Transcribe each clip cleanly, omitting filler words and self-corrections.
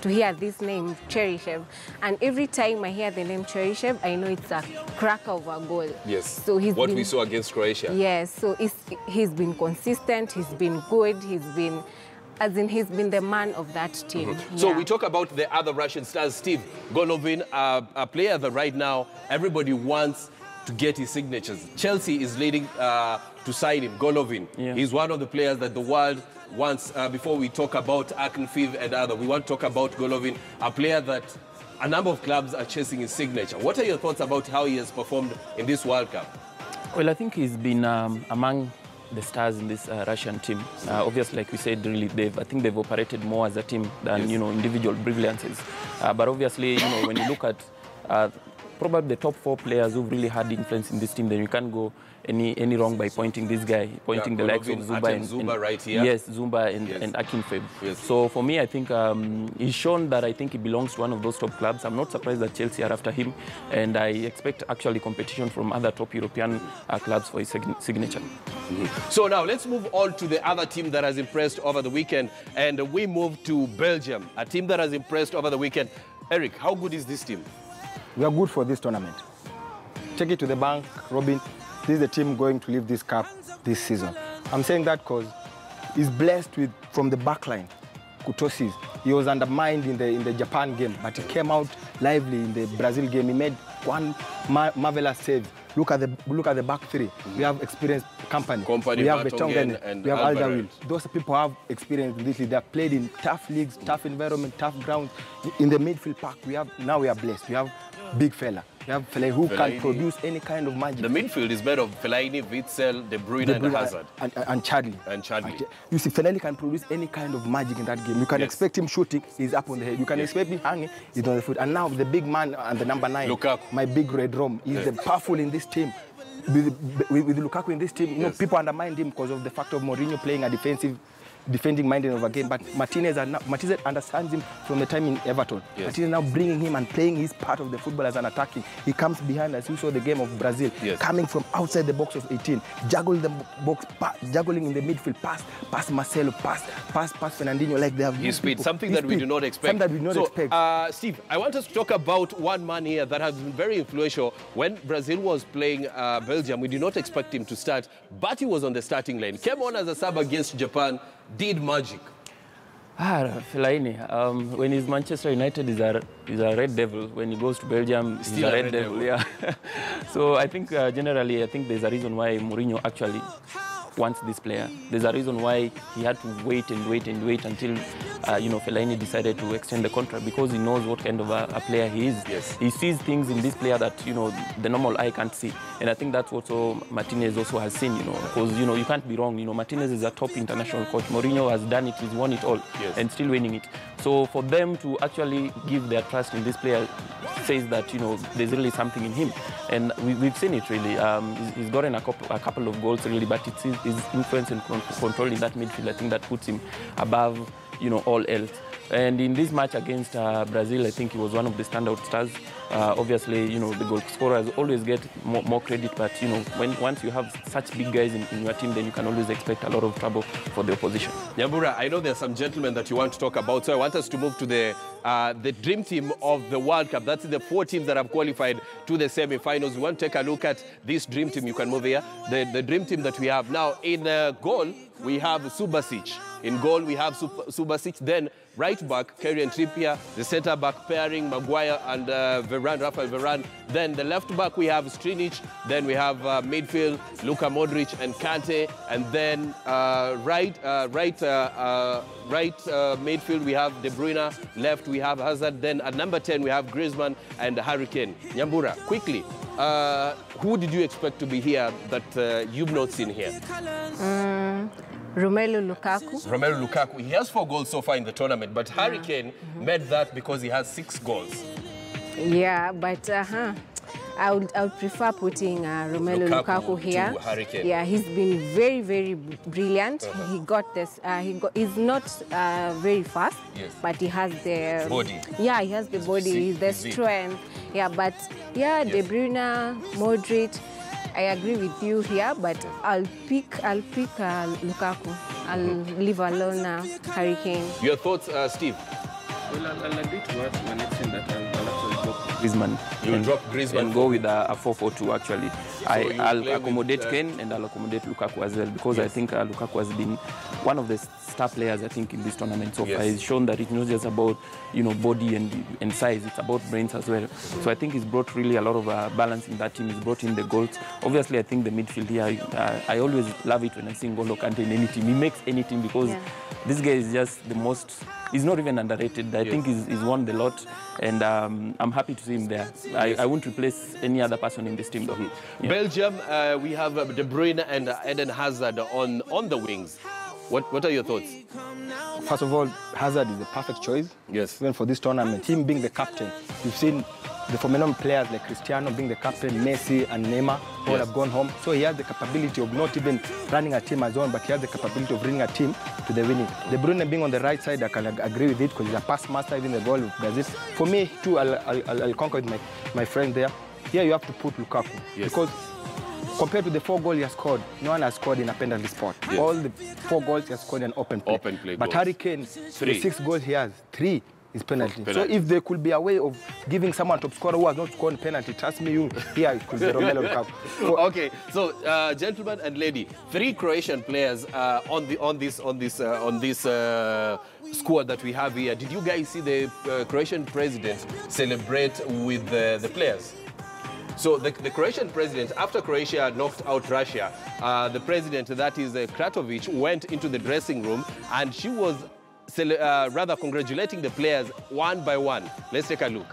to hear this name, Cheryshev. And every time I hear the name Cheryshev, I know it's a cracker of a goal. Yes, so what we saw against Croatia. Yes, so he's been consistent, he's been good, he's been the man of that team. So we talk about the other Russian stars. Steve, Golovin, a player that right now everybody wants to get his signatures. Chelsea is leading to sign him, Golovin. He's one of the players that the world wants. Before we talk about Akinfeev and other, we want to talk about Golovin, a player that a number of clubs are chasing his signature. What are your thoughts about how he has performed in this World Cup? Well, I think he's been among the stars in this Russian team. Obviously, like we said, really, I think they've operated more as a team than, individual brilliances. But obviously, when you look at probably the top 4 players who've really had influence in this team, then you can't go any wrong by pointing this guy, pointing the likes of Zumba right here. Yes, Zumba and Akinfeev. Yes. So for me, I think he's shown that I think he belongs to one of those top clubs. I'm not surprised that Chelsea are after him, and I expect actually competition from other top European clubs for his signature. So now let's move on to the other team that has impressed over the weekend, and we move to Belgium, a team that has impressed over the weekend. Eric, how good is this team? We are good for this tournament. Take it to the bank, Robin. This is the team going to lift this cup this season. I'm saying that because he's blessed with, from the back line, Kutosis. He was undermined in the Japan game, but he came out lively in the Brazil game. He made one marvelous save. Look at the back three. We have experienced company. We have Betongen, we have Alderweireld. Those people have experience in this league. They have played in tough leagues, tough environment, tough grounds. In the midfield pack, we are blessed. We have big fella. We have Fellaini who can produce any kind of magic. The midfield is made of Fellaini, Witsel, De Bruyne and Hazard. And Chadli. You see, Fellaini can produce any kind of magic in that game. You can expect him shooting, he's up on the head. You can expect him hanging, he's on the foot. And now the big man and the number 9, Lukaku. My big red rum, he's the powerful in this team. With Lukaku in this team, people undermined him because of the fact of Mourinho playing a defending minded of a game, but Martinez understands him from the time in Everton. Martinez now bringing him and playing his part of the football as an attacking. He comes behind, as you saw the game of Brazil, coming from outside the box of 18, juggling the box, juggling in the midfield, pass Marcelo, pass Fernandinho, like they have his speed, something that we do not expect. Something that we do not expect. Steve, I want us to talk about one man here that has been very influential. When Brazil was playing Belgium, we did not expect him to start, but he was on the starting line. Came on as a sub against Japan, did magic. Fellaini, when he's Manchester United, he's a red devil. When he goes to Belgium, he's a red devil. So I think generally, there's a reason why Mourinho actually wants this player. There's a reason why he had to wait until Fellaini decided to extend the contract, because he knows what kind of a player he is. He sees things in this player that the normal eye can't see, and I think that's what Martinez also has seen. Because you can't be wrong. Martinez is a top international coach. Mourinho has done it. He's won it all, and still winning it. So for them to actually give their trust in this player says that there's really something in him, and we've seen it really. He's gotten a couple of goals really, but it's his influence and control in that midfield, I think, that puts him above all else. And in this match against Brazil, I think he was one of the standout stars. Obviously, the goal scorers always get more credit, but once you have such big guys in your team, then you can always expect a lot of trouble for the opposition. Nyambura, I know there's some gentlemen that you want to talk about, so I want us to move to the dream team of the World Cup. That's the 4 teams that have qualified to the semi-finals. We want to take a look at this dream team. You can move here. The dream team that we have now. In goal, we have Subasic. In goal, we have Subasic. Then right back, Kieran Trippier. The centre back pairing, Maguire and Rafael Varane. Then the left back, we have Strinic. Then we have midfield, Luka Modric and Kante. And then right midfield, we have De Bruyne. Left, we have Hazard. Then at number 10, we have Griezmann and Harry Kane. Nyambura, quickly, who did you expect to be here that you've not seen here? Romelu Lukaku. Romelu Lukaku. He has 4 goals so far in the tournament, but Harry Kane made that because he has 6 goals. Yeah, but I would prefer putting Romelu Lukaku here. To Harry Kane. Yeah, he's been very, very brilliant. He got this. He's not very fast, but he has the body. Yeah, he has the body, the strength. Yeah, but De Bruyne, Modric. I agree with you here, but I'll pick Lukaku. I'll leave alone Harry Kane. Your thoughts, Steve? Well, I'll agree to what when it's saying that I'll actually drop Griezmann. You'll drop Griezmann and go with a 4-4-2 actually. So I'll accommodate Kane and I'll accommodate Lukaku as well, because I think Lukaku has been one of the star players I think in this tournament so far. He's shown that it's not just about body and size, it's about brains as well. So I think he's brought really a lot of balance in that team. He's brought in the goals. Obviously, I think the midfield here, I always love it when I see N'Golo Kante in any team. He makes any team because this guy is just the most. He's not even underrated. I think he's won the lot, and I'm happy to see him there. I won't replace any other person in this team, though. Belgium, we have De Bruyne and Eden Hazard on the wings. What are your thoughts? First of all, Hazard is the perfect choice. Yes. Even for this tournament, him being the captain. You've seen the phenomenal players like Cristiano being the captain, Messi and Neymar all have gone home. So he has the capability of not even running a team as own, but he has the capability of bringing a team to the winning. De Bruyne being on the right side, I can agree with it because he's a pass master, even the goal with Brazil. For me, too, I'll concur with my friend there. Here you have to put Lukaku because compared to the 4 goals he has scored, no one has scored in a penalty spot. All the 4 goals he has scored in open play. But Harry Kane, the 6 goals he has, 3 is penalty. So if there could be a way of giving someone top scorer who has not scored penalty, trust me, here it could be Romelu Lukaku. Okay, so gentlemen and lady, 3 Croatian players on this squad that we have here. Did you guys see the Croatian president celebrate with the players? So the Croatian president, after Croatia knocked out Russia, the president, that is Kratovic, went into the dressing room and she was rather congratulating the players one by one. Let's take a look.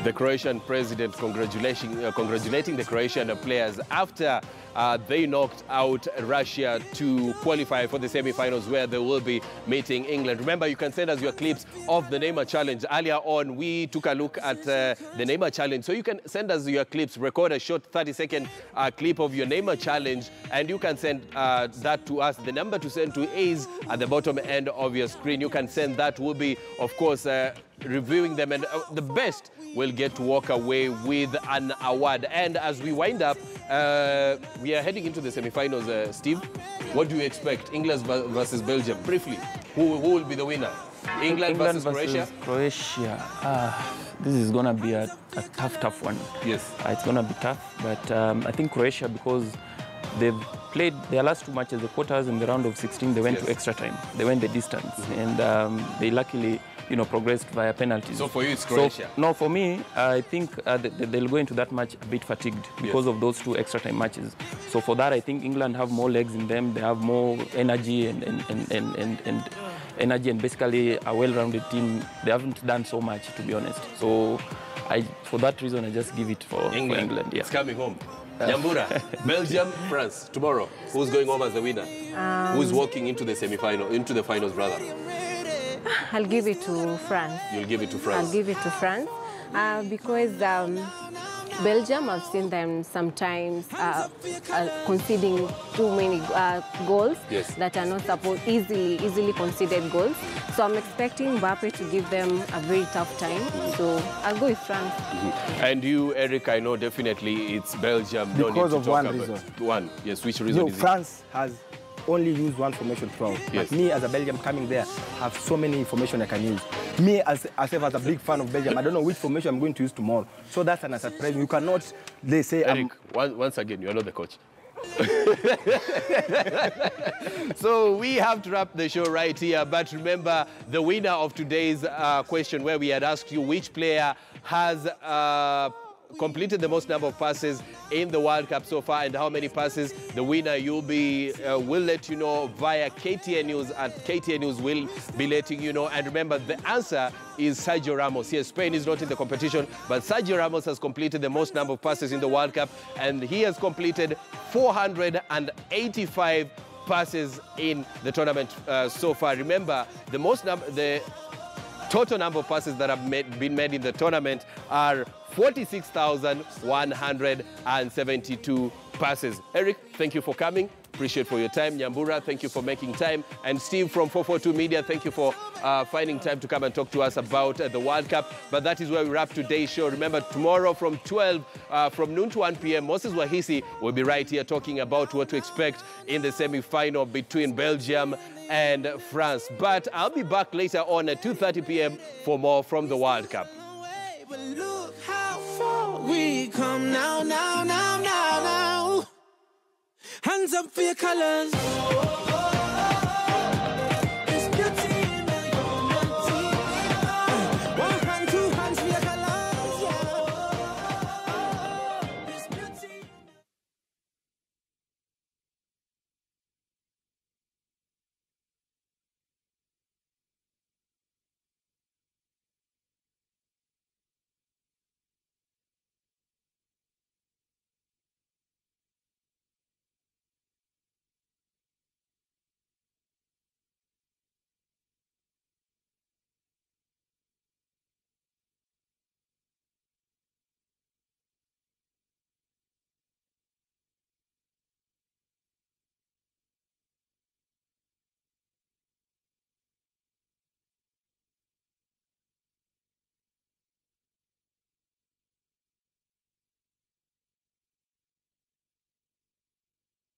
The Croatian president congratulating the Croatian players after they knocked out Russia to qualify for the semi-finals where they will be meeting England. Remember, you can send us your clips of the Neymar Challenge. Earlier on, we took a look at the Neymar Challenge. So you can send us your clips, record a short 30-second clip of your Neymar Challenge, and you can send that to us. The number to send to is at the bottom end of your screen. You can send that. We'll be, of course, reviewing them, and the best will get to walk away with an award. And as we wind up, we are heading into the semi-finals. Steve, what do you expect? England versus Belgium. Briefly, who will be the winner? England versus Croatia? This is going to be a tough one. Yes. It's going to be tough, but I think Croatia, because they've played their last 2 matches, the quarters and the round of 16, they went to extra time. They went the distance, and they luckily progressed via penalties. So for you, it's Croatia? So, no, for me, I think they'll go into that match a bit fatigued because of those 2 extra time matches. So for that, I think England have more legs in them. They have more energy and basically a well-rounded team. They haven't done so much, to be honest. So for that reason, I just give it for England. Yeah. It's coming home. Nyambura, Belgium, France, tomorrow. Who's going home as the winner? Who's walking into the semi-final, into the finals, rather? I'll give it to France. You'll give it to France? I'll give it to France because Belgium, I've seen them sometimes conceding too many goals that are not supposed easily conceded goals. So I'm expecting Mbappe to give them a very tough time. So I'll go with France. And you, Eric, I know definitely it's Belgium. Because of one reason. One, yes. Which reason is it? France has only used one formation throughout. Yes. But me, as a Belgium coming there, have so many information I can use. Me, as a big fan of Belgium, I don't know which formation I'm going to use tomorrow. So that's a surprise. You cannot, they say... Eric, once again, you're not the coach. So we have to wrap the show right here. But remember, the winner of today's question, where we had asked you which player has completed the most number of passes in the World Cup so far and how many passes, the winner will let you know via KTN News, and KTN News will be letting you know. And remember, the answer is Sergio Ramos. Yes, Spain is not in the competition, but Sergio Ramos has completed the most number of passes in the World Cup, and he has completed 485 passes in the tournament so far. Remember, the total number of passes that have been made in the tournament are 46,172 passes. Eric, thank you for coming. Appreciate for your time. Nyambura, thank you for making time. And Steve from 442 Media, thank you for finding time to come and talk to us about the World Cup. But that is where we wrap today's show. Remember, tomorrow from noon to 1 p.m., Moses Wahisi will be right here talking about what to expect in the semi-final between Belgium and France. But I'll be back later on at 2:30 p.m. for more from the World Cup. But look how far we come now. Hands up for your colors.